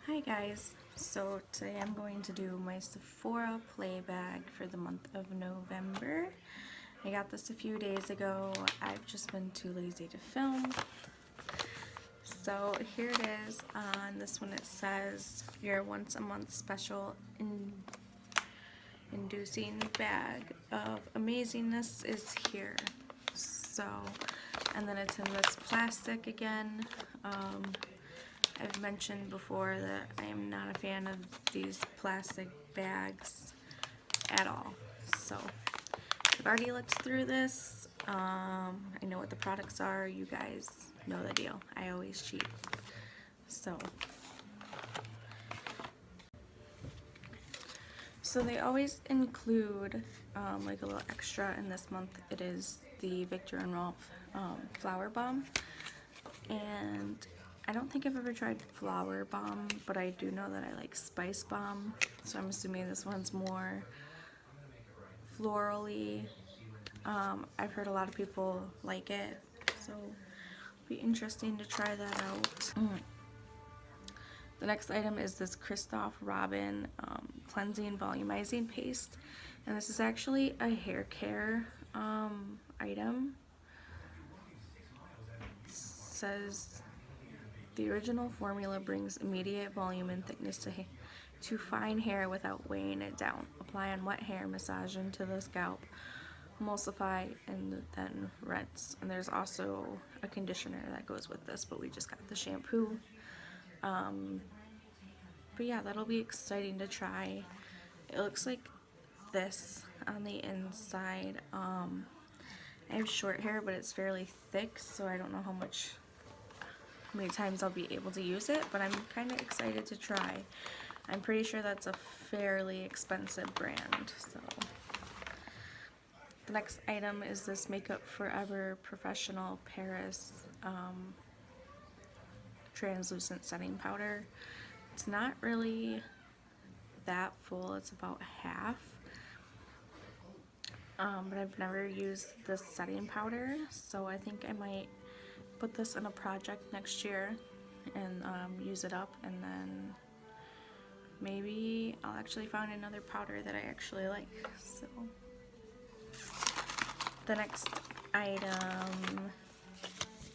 Hi guys, so today I'm going to do my Sephora play bag for the month of November. I got this a few days ago. I've just been too lazy to film. So here it is. On this one it says your once a month special inducing bag of amazingness is here. So, and then it's in this plastic again. I've mentioned before that I am not a fan of these plastic bags at all. So I've already looked through this. I know what the products are. You guys know the deal. I always cheat. So they always include like a little extra, and this month it is the Victor and Rolf Flower Bomb. And I don't think I've ever tried Flower Bomb, but I do know that I like Spice Bomb, so I'm assuming this one's more florally. I've heard a lot of people like it, so it'll be interesting to try that out. The next item is this Christoph Robin Cleansing Volumizing Paste, and this is actually a hair care item. It says the original formula brings immediate volume and thickness to fine hair without weighing it down. Apply on wet hair, massage into the scalp, emulsify, and then rinse. And there's also a conditioner that goes with this, but we just got the shampoo. But yeah, that'll be exciting to try. It looks like this on the inside. I have short hair, but it's fairly thick, so I don't know how many times I'll be able to use it, but I'm kind of excited to try. I'm pretty sure that's a fairly expensive brand. So the next item is this Makeup Forever Professional Paris translucent setting powder. It's not really that full, it's about half. But I've never used this setting powder, so I think I might put this in a project next year and use it up, and then maybe I'll actually find another powder that I actually like. So the next item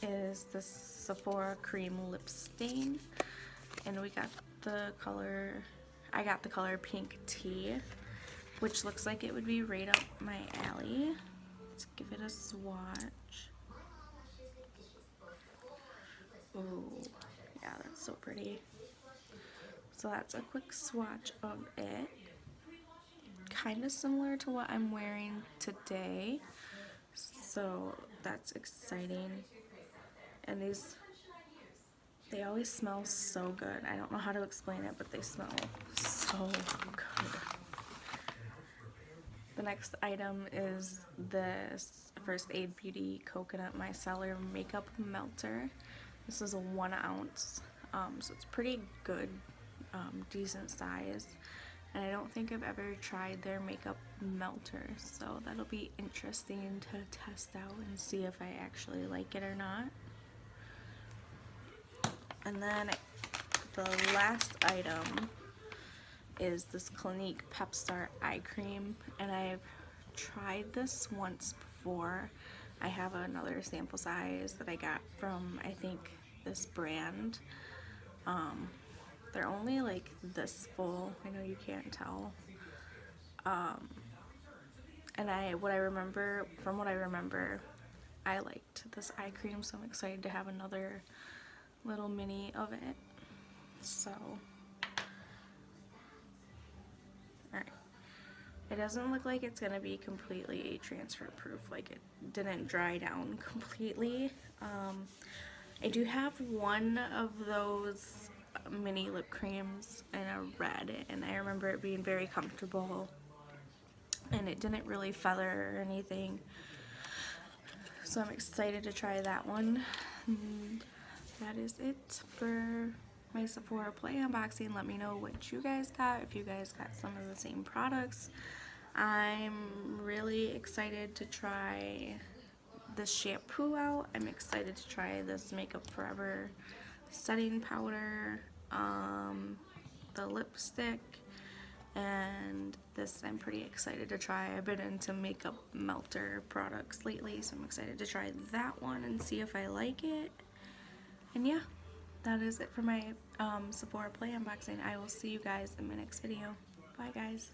is this Sephora Cream Lip Stain, and we got the color, I got the color Pink Tea, which looks like it would be right up my alley. Let's give it a swatch. Ooh, yeah, that's so pretty. So that's a quick swatch of it. Kind of similar to what I'm wearing today, so that's exciting. And they always smell so good. I don't know how to explain it, but they smell so good. The next item is this First Aid Beauty Coconut Micellar Makeup Melter. This is a 1 ounce, so it's pretty good, decent size. And I don't think I've ever tried their makeup melter, so that'll be interesting to test out and see if I actually like it or not. And then the last item is this Clinique Pep Start Eye Cream, and I've tried this once before. I have another sample size that I got from, I think, this brand. They're only like this full. I know you can't tell. And from what I remember, I liked this eye cream, so I'm excited to have another little mini of it. So, alright. It doesn't look like it's going to be completely transfer proof, like it didn't dry down completely. I do have one of those mini lip creams in a red, and I remember it being very comfortable, and it didn't really feather or anything, so I'm excited to try that one. And that is it for my Sephora Play unboxing. Let me know what you guys got, if you guys got some of the same products. I'm really excited to try this shampoo out. I'm excited to try this Makeup Forever setting powder. the lipstick, and this I'm pretty excited to try. I've been into makeup melter products lately, so I'm excited to try that one and see if I like it. And yeah, that is it for my Sephora Play unboxing. I will see you guys in my next video. Bye guys.